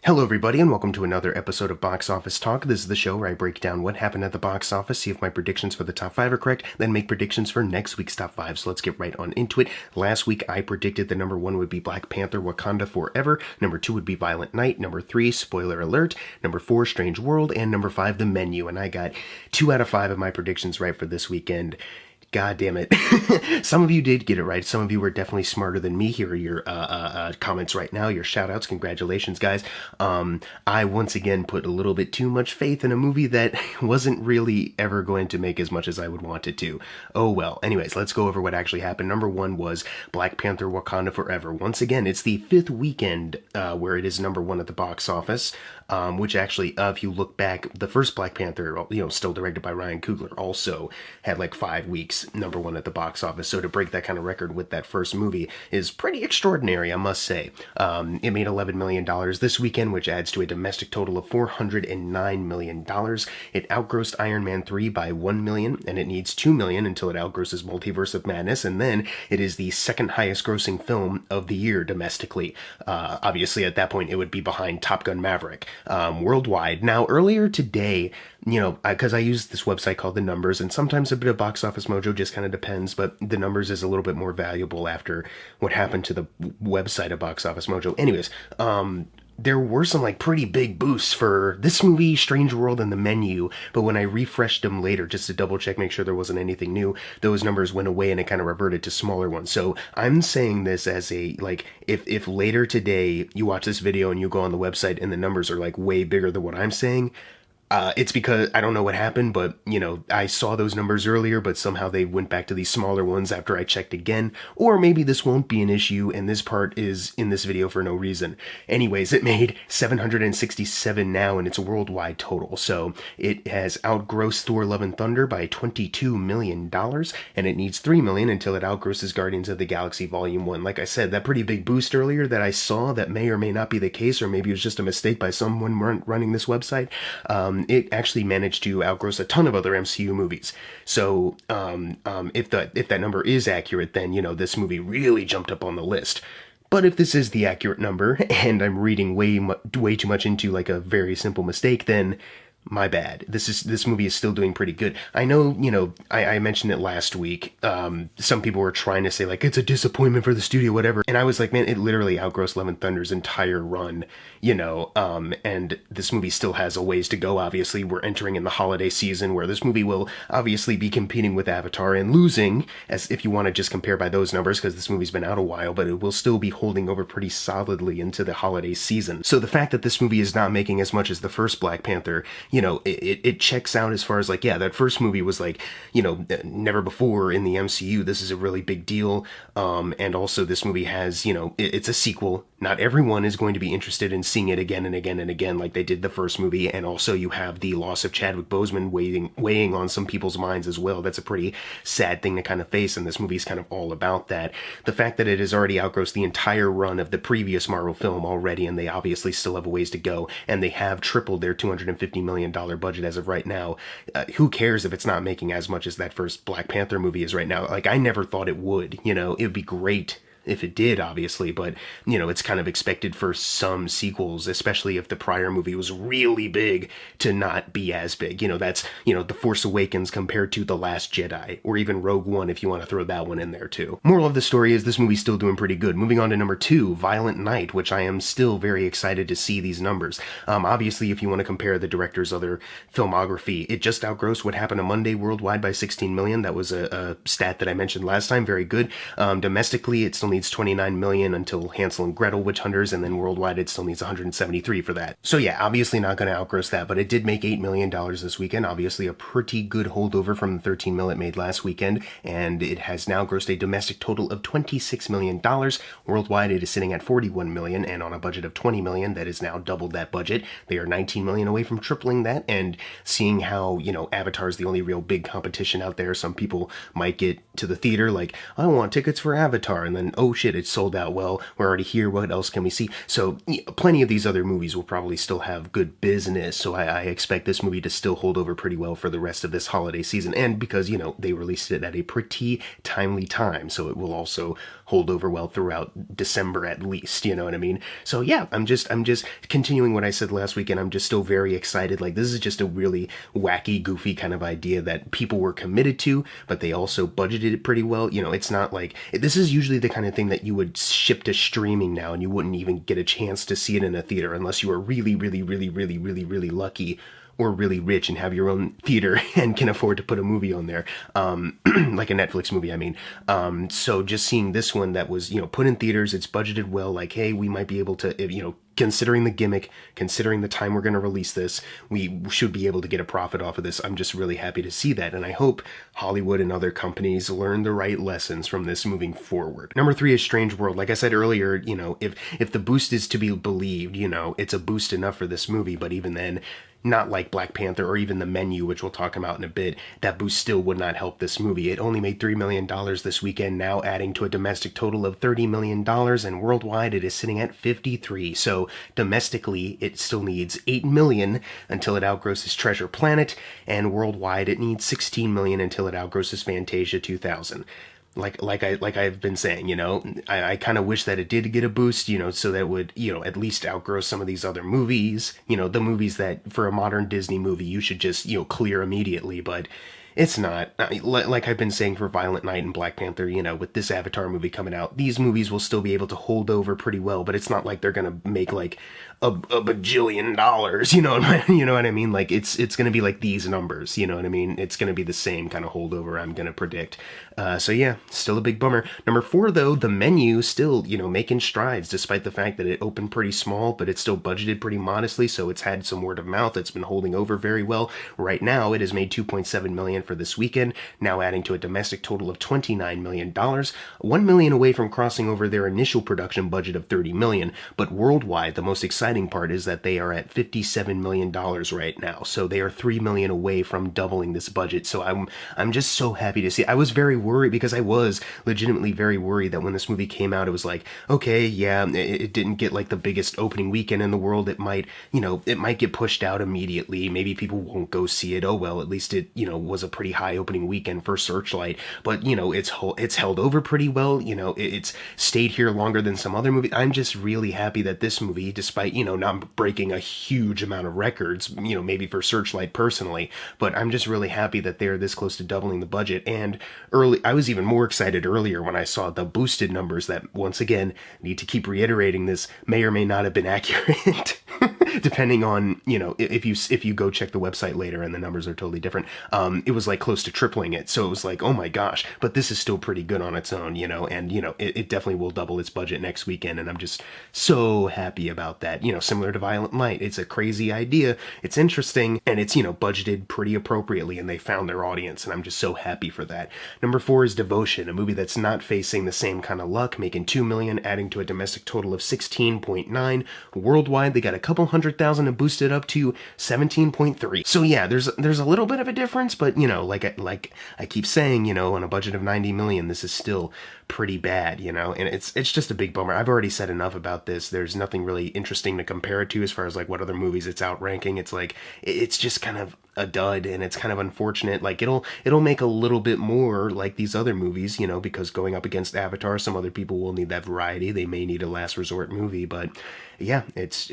Hello everybody and welcome to another episode of Box Office Talk. This is the show where I break down what happened at the box office, see if my predictions for the top 5 are correct, then make predictions for next week's top 5. So let's get right on into it. Last week I predicted the number 1 would be Black Panther Wakanda Forever, number 2 would be Violent Night, number 3, spoiler alert, number 4, Strange World, and number 5, The Menu. And I got 2 out of 5 of my predictions right for this weekend. God damn it. Some of you did get it right. Some of you were definitely smarter than me. Here are your comments right now, your shout outs. Congratulations, guys. I once again put a little bit too much faith in a movie that wasn't really ever going to make as much as I would want it to. Oh well. Anyways, let's go over what actually happened. Number 1 was Black Panther Wakanda Forever. Once again, it's the 5th weekend where it is number 1 at the box office, which actually, if you look back, the first Black Panther, still directed by Ryan Coogler, also had like 5 weeks number 1 at the box office. So to break that kind of record with that first movie is pretty extraordinary, I must say. It made $11 million this weekend, which adds to a domestic total of $409 million. It outgrossed Iron Man 3 by $1 million, and it needs $2 million until it outgrosses Multiverse of Madness, and then it is the second highest grossing film of the year domestically. Obviously, at that point, it would be behind Top Gun Maverick worldwide. Now, earlier today, because I use this website called The Numbers, and sometimes a bit of Box Office Mojo, just kind of depends, but The Numbers is a little bit more valuable after what happened to the website of Box Office Mojo. Anyways, there were some pretty big boosts for this movie, Strange World, and The Menu, but when I refreshed them later just to double check, make sure there wasn't anything new, those numbers went away and it kind of reverted to smaller ones. So I'm saying this as a, if later today you watch this video and you go on the website and the numbers are way bigger than what I'm saying, it's because I don't know what happened, but, I saw those numbers earlier, but somehow they went back to these smaller ones after I checked again. Or maybe this won't be an issue, and this part is in this video for no reason. Anyways, it made $767 now in its worldwide total. So it has outgrossed Thor Love and Thunder by $22 million, and it needs $3 million until it outgrosses Guardians of the Galaxy Volume 1. Like I said, that pretty big boost earlier that I saw that may or may not be the case, or maybe it was just a mistake by someone running this website. It actually managed to outgross a ton of other MCU movies. So if that number is accurate, then, this movie really jumped up on the list. But if this is the accurate number, and I'm reading way too much into a very simple mistake, then my bad. This movie is still doing pretty good. I know, I mentioned it last week. Some people were trying to say, it's a disappointment for the studio, whatever. And I was like, man, it literally outgrossed Love and Thunder's entire run, and this movie still has a ways to go, obviously. We're entering in the holiday season where this movie will obviously be competing with Avatar and losing, as if you want to just compare by those numbers, because this movie's been out a while, but it will still be holding over pretty solidly into the holiday season. So the fact that this movie is not making as much as the first Black Panther, it checks out as far as that first movie was never before in the MCU. This is a really big deal. And also this movie has, it's a sequel. Not everyone is going to be interested in seeing it again and again and again like they did the first movie. And also you have the loss of Chadwick Boseman weighing on some people's minds as well. That's a pretty sad thing to kind of face. And this movie's kind of all about that. The fact that it has already outgrossed the entire run of the previous Marvel film already, and they obviously still have a ways to go, and they have tripled their $250 million budget as of right now. Who cares if it's not making as much as that first Black Panther movie is right now? I never thought it would, it would be great if it did, obviously, but, it's kind of expected for some sequels, especially if the prior movie was really big, to not be as big. That's, The Force Awakens compared to The Last Jedi, or even Rogue One, if you want to throw that one in there, too. Moral of the story is this movie's still doing pretty good. Moving on to number 2, Violent Night, which I am still very excited to see these numbers. Obviously, if you want to compare the director's other filmography, it just outgrossed What Happened on Monday worldwide by $16 million. That was a stat that I mentioned last time. Very good. Domestically, it still needs $29 million until Hansel and Gretel Witch Hunters, and then worldwide it still needs $173 for that. So yeah, obviously not going to outgross that, but it did make $8 million this weekend. Obviously a pretty good holdover from the $13 million it made last weekend, and it has now grossed a domestic total of $26 million. Worldwide it is sitting at $41 million, and on a budget of $20 million, that is now doubled that budget. They are $19 million away from tripling that, and seeing how, Avatar is the only real big competition out there, some people might get to the theater I want tickets for Avatar, and then, oh shit, it's sold out. Well, we're already here. What else can we see? So plenty of these other movies will probably still have good business. So I expect this movie to still hold over pretty well for the rest of this holiday season. And because, they released it at a pretty timely time. So it will also hold over well throughout December at least, you know what I mean? So yeah, I'm just continuing what I said last weekend. I'm just still very excited. Like, this is just a really wacky, goofy kind of idea that people were committed to, but they also budgeted it pretty well. You know, it's not like, this is usually the kind of thing that you would ship to streaming now, and you wouldn't even get a chance to see it in a theater unless you were really, really, really, really, really, really lucky or really rich and have your own theater and can afford to put a movie on there, like a Netflix movie, I mean. So just seeing this one that was, you know, put in theaters, it's budgeted well, like, hey, we might be able to, you know, considering the gimmick, considering the time we're going to release this, we should be able to get a profit off of this. I'm just really happy to see that, and I hope Hollywood and other companies learn the right lessons from this moving forward. Number 3 is Strange World. Like I said earlier, you know, if the boost is to be believed, you know, it's a boost enough for this movie, but even then, not like Black Panther or even The Menu, which we'll talk about in a bit, that boost still would not help this movie. It only made $3 million this weekend, now adding to a domestic total of $30 million, and worldwide it is sitting at 53. So domestically, it still needs $8 million until it outgrosses Treasure Planet, and worldwide it needs $16 million until it outgrosses Fantasia 2000. Like I've been saying, you know, I kind of wish that it did get a boost, you know, so that it would, you know, at least outgrow some of these other movies, you know, the movies that for a modern Disney movie you should just, you know, clear immediately, but it's not. Like I've been saying for Violent Night and Black Panther, you know, with this Avatar movie coming out, these movies will still be able to hold over pretty well, but it's not like they're gonna make like a bajillion dollars, you know what I mean? Like, it's gonna be like these numbers, you know what I mean? It's gonna be the same kind of holdover, I'm gonna predict. So yeah, still a big bummer. Number 4, though, The Menu, still, you know, making strides, despite the fact that it opened pretty small, but it's still budgeted pretty modestly, so it's had some word of mouth. It's been holding over very well. Right now, it has made $2.7 million for this weekend, now adding to a domestic total of $29 million, $1 million away from crossing over their initial production budget of $30 million, but worldwide, the most exciting part is that they are at $57 million right now, so they are $3 million away from doubling this budget, so I'm just so happy to see. I was very worried, because I was legitimately very worried that when this movie came out, it was like, okay, yeah, it didn't get like the biggest opening weekend in the world, it might, you know, it might get pushed out immediately, maybe people won't go see it, oh well, at least it, you know, was a pretty high opening weekend for Searchlight, but, you know, it's held over pretty well, you know, it's stayed here longer than some other movies. I'm just really happy that this movie, despite, you know, not breaking a huge amount of records, you know, maybe for Searchlight personally, but I'm just really happy that they're this close to doubling the budget. And I was even more excited earlier when I saw the boosted numbers that, once again, need to keep reiterating this, may or may not have been accurate. Depending on, you know, if you go check the website later and the numbers are totally different, it was like close to tripling it. So it was like, oh my gosh, but this is still pretty good on its own, you know, and, you know, it definitely will double its budget next weekend. And I'm just so happy about that. You know, similar to Violent Night, it's a crazy idea. It's interesting, and it's, you know, budgeted pretty appropriately, and they found their audience. And I'm just so happy for that. Number 4 is Devotion, a movie that's not facing the same kind of luck, making $2 million, adding to a domestic total of 16.9. Worldwide, they got a couple 100,000 and boosted up to 17.3. So yeah, there's a little bit of a difference, but, you know, like I keep saying, you know, on a budget of 90 million, this is still pretty bad, you know, and it's just a big bummer. I've already said enough about this. There's nothing really interesting to compare it to as far as like what other movies it's outranking. It's like, it's just kind of a dud, and it's kind of unfortunate. Like, it'll make a little bit more like these other movies, you know, because going up against Avatar, some other people will need that variety. They may need a last resort movie, but yeah, it's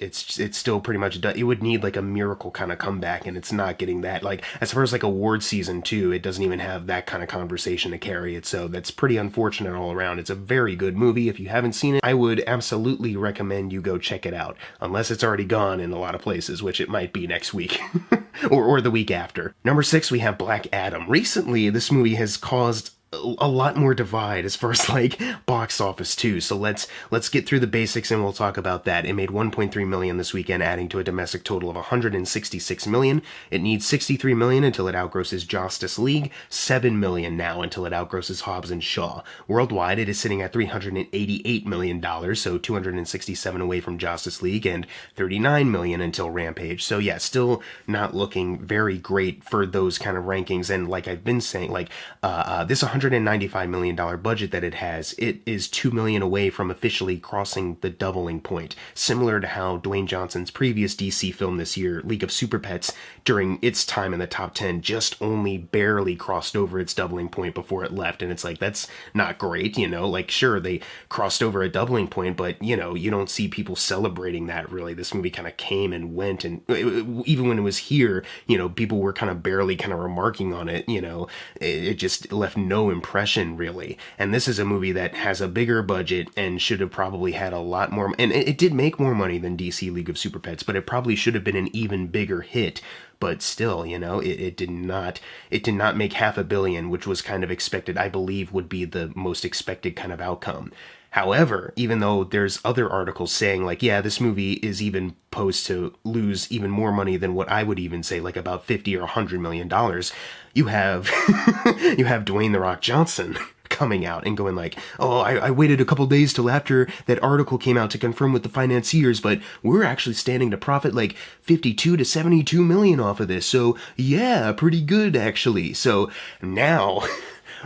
still pretty much done. It would need like a miracle kind of comeback, and it's not getting that. Like, as far as like award season too, it doesn't even have that kind of conversation to carry it, so that's pretty unfortunate all around. It's a very good movie. If you haven't seen it, I would absolutely recommend you go check it out, unless it's already gone in a lot of places, which it might be next week. or the week after. Number 6, we have Black Adam. Recently, this movie has caused a lot more divide as far as like box office too. So let's get through the basics and we'll talk about that. It made 1.3 million this weekend, adding to a domestic total of 166 million. It needs 63 million until it outgrosses Justice League, 7 million now until it outgrosses Hobbs and Shaw. Worldwide, it is sitting at $388 million, so 267 away from Justice League, and 39 million until Rampage. So yeah, still not looking very great for those kind of rankings. And like I've been saying, like this 100 $195 million budget that it has, it is $2 million away from officially crossing the doubling point, similar to how Dwayne Johnson's previous DC film this year, League of Super Pets, during its time in the top 10, just only barely crossed over its doubling point before it left. And it's like, that's not great, like, sure, they crossed over a doubling point, but, you don't see people celebrating that, really. This movie kind of came and went, and even when it was here, people were kind of barely kind of remarking on it, it just left no impression, really. And this is a movie that has a bigger budget and should have probably had a lot more, and it did make more money than DC League of Super Pets, but it probably should have been an even bigger hit. But still, it did not make $500 million, which was kind of expected. I believe would be the most expected kind of outcome. However, even though there's other articles saying, like, yeah, this movie is even posed to lose even more money than what I would even say, like about $50 or $100 million, you have Dwayne "The Rock" Johnson coming out and going like, oh, I waited a couple days till after that article came out to confirm with the financiers, but we're actually standing to profit like 52 to 72 million off of this. So yeah, pretty good actually. So now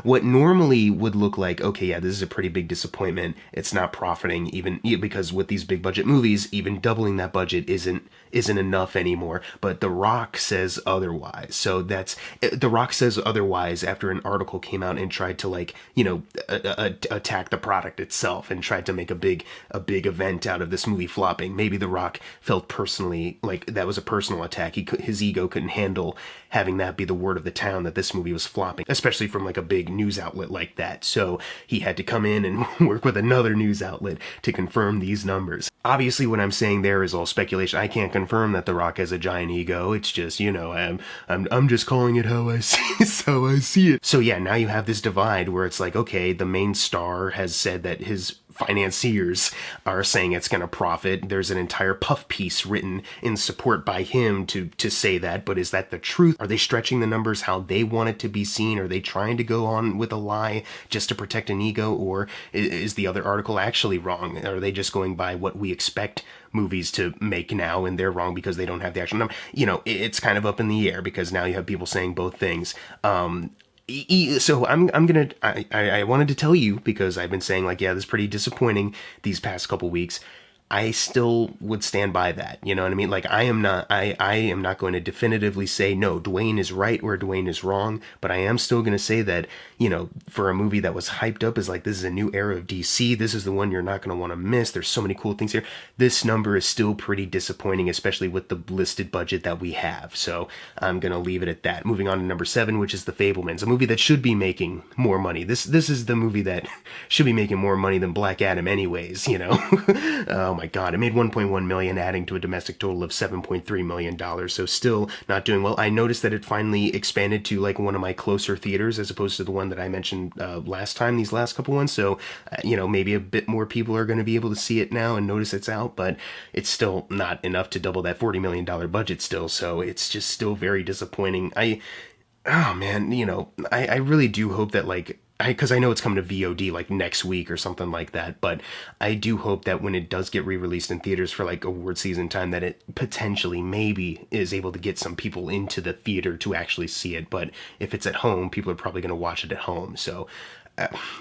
what normally would look like, okay, yeah, this is a pretty big disappointment. It's not profiting, even because with these big budget movies, even doubling that budget isn't enough anymore. But The Rock says otherwise. So The Rock says otherwise after an article came out and tried to attack the product itself and tried to make a big event out of this movie flopping. Maybe The Rock felt personally like that was a personal attack. His ego couldn't handle having that be the word of the town that this movie was flopping, especially from like a big news outlet like that. So he had to come in and work with another news outlet to confirm these numbers. Obviously, what I'm saying there is all speculation. I can't confirm that The Rock has a giant ego. It's just, I'm just calling it how I see it. So yeah, now you have this divide where it's like, okay, the main star has said that his financiers are saying it's going to profit. There's an entire puff piece written in support by him to say that, but is that the truth? Are they stretching the numbers how they want it to be seen? Are they trying to go on with a lie just to protect an ego? Or is the other article actually wrong? Are they just going by what we expect movies to make now, and they're wrong because they don't have the actual number? It's kind of up in the air because now you have people saying both things. So I wanted to tell you, because I've been saying like, yeah, this is pretty disappointing these past couple weeks. I still would stand by that. You know what I mean? Like, I am not going to definitively say, no, Dwayne is right or Dwayne is wrong, but I am still going to say that, for a movie that was hyped up as like, this is a new era of DC, this is the one you're not going to want to miss, there's so many cool things here, this number is still pretty disappointing, especially with the listed budget that we have. So I'm going to leave it at that. Moving on to number 7, which is The Fabelmans, a movie that should be making more money. This is the movie that should be making more money than Black Adam anyways, Oh my god, it made $1.1 million, adding to a domestic total of $7.3 million, so still not doing well. I noticed that it finally expanded to like one of my closer theaters as opposed to the one that I mentioned last time, these last couple ones, so maybe a bit more people are going to be able to see it now and notice it's out, but it's still not enough to double that $40 million budget still, so it's just still very disappointing. I really do hope that, like, because I know it's coming to VOD like next week or something like that, but I do hope that when it does get re-released in theaters for like award season time, that it potentially maybe is able to get some people into the theater to actually see it. But if it's at home, people are probably going to watch it at home. So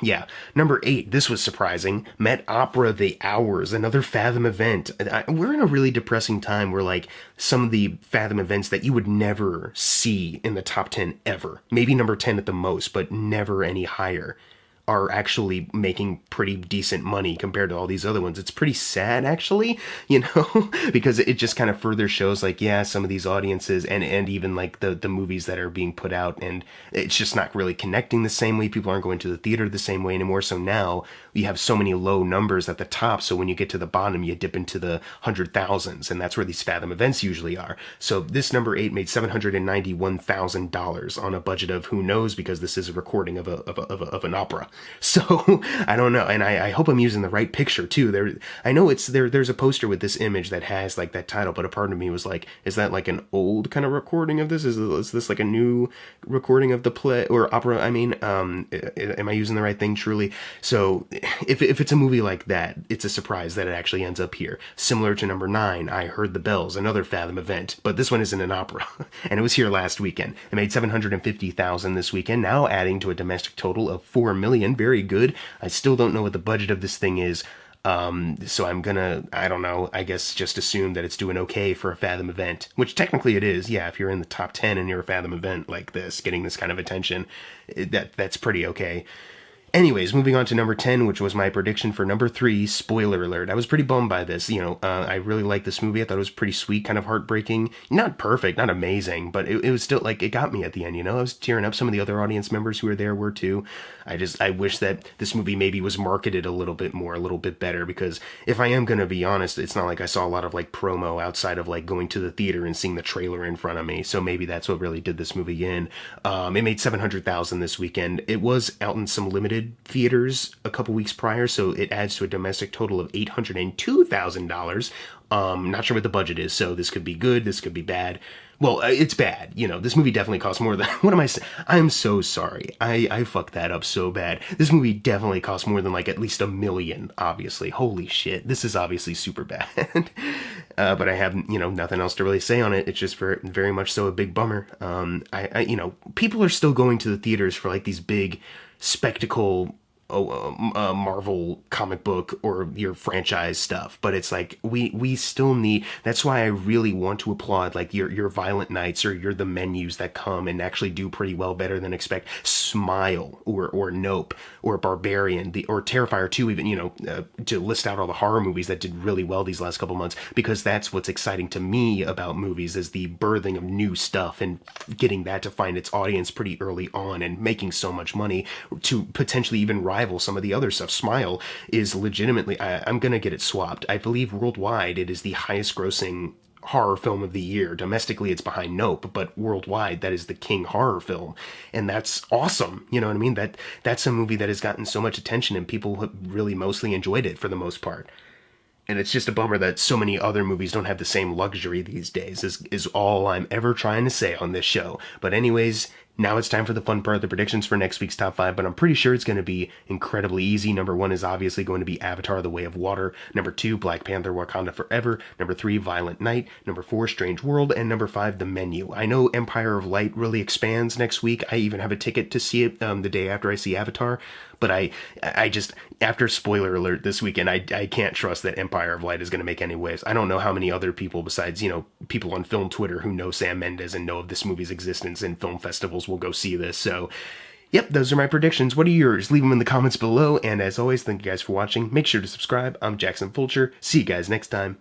yeah. Number 8, this was surprising. Met Opera The Hours, another Fathom event. We're in a really depressing time where, like, some of the Fathom events that you would never see in the top 10 ever, maybe number 10 at the most, but never any higher, are actually making pretty decent money compared to all these other ones. It's pretty sad, actually, because it just kind of further shows, like, yeah, some of these audiences and even like the movies that are being put out, and it's just not really connecting the same way. People aren't going to the theater the same way anymore. So now you have so many low numbers at the top. So when you get to the bottom, you dip into the 100,000s, and that's where these Fathom events usually are. So this number 8 made $791,000 on a budget of who knows, because this is a recording of an opera. So I don't know, and I hope I'm using the right picture too. I know it's there. There's a poster with this image that has like that title, but a part of me was like, is that like an old kind of recording of this? Is this like a new recording of the play or opera? I mean, am I using the right thing truly? So if it's a movie like that, it's a surprise that it actually ends up here. Similar to number 9, I Heard the Bells, another Fathom event, but this one isn't an opera, and it was here last weekend. It made $750,000 this weekend, now adding to a domestic total of $4 million. Very good. I still don't know what the budget of this thing is. So I'm gonna, I don't know, I guess just assume that it's doing okay for a Fathom event, which technically it is. Yeah, if you're in the top 10 and you're a Fathom event like this, getting this kind of attention, that's pretty okay. Anyways, moving on to number 10, which was my prediction for number 3, spoiler alert. I was pretty bummed by this. I really liked this movie. I thought it was pretty sweet, kind of heartbreaking. Not perfect, not amazing, but it was still, like, it got me at the end, I was tearing up. Some of the other audience members who were there were too. I wish that this movie maybe was marketed a little bit more, a little bit better, because if I am going to be honest, it's not like I saw a lot of, like, promo outside of, like, going to the theater and seeing the trailer in front of me, so maybe that's what really did this movie in. It made $700,000 this weekend. It was out in some limited theaters a couple weeks prior, so it adds to a domestic total of $802,000. Not sure what the budget is, so this could be good, this could be bad. Well, it's bad. This movie definitely costs more than... What am I saying? I'm so sorry. I fucked that up so bad. This movie definitely costs more than, like, at least $1 million, obviously. Holy shit. This is obviously super bad. But I have, nothing else to really say on it. It's just very much so a big bummer. People are still going to the theaters for, like, these big spectacle Marvel comic book or your franchise stuff, but it's like we still need. That's why I really want to applaud like your Violent Nights or your The Menus that come and actually do pretty well, better than expect. Smile or Nope or Barbarian or Terrifier 2, even to list out all the horror movies that did really well these last couple months, because that's what's exciting to me about movies, is the birthing of new stuff and getting that to find its audience pretty early on and making so much money to potentially even rival some of the other stuff. Smile is legitimately, I'm gonna get it swapped. I believe worldwide it is the highest grossing horror film of the year. Domestically it's behind Nope, but worldwide that is the king horror film, and that's awesome. You know what I mean? That's a movie that has gotten so much attention and people have really mostly enjoyed it for the most part. And it's just a bummer that so many other movies don't have the same luxury these days, is all I'm ever trying to say on this show. But anyways, now it's time for the fun part, the predictions for next week's top 5, but I'm pretty sure it's going to be incredibly easy. Number 1 is obviously going to be Avatar: The Way of Water. Number 2, Black Panther: Wakanda Forever. Number 3, Violent Night. Number 4, Strange World. And number 5, The Menu. I know Empire of Light really expands next week. I even have a ticket to see it the day after I see Avatar. But I just, after spoiler alert this weekend, I can't trust that Empire of Light is going to make any waves. I don't know how many other people besides, people on film Twitter who know Sam Mendes and know of this movie's existence and film festivals will go see this. So, yep, those are my predictions. What are yours? Leave them in the comments below. And as always, thank you guys for watching. Make sure to subscribe. I'm Jackson Fulcher. See you guys next time.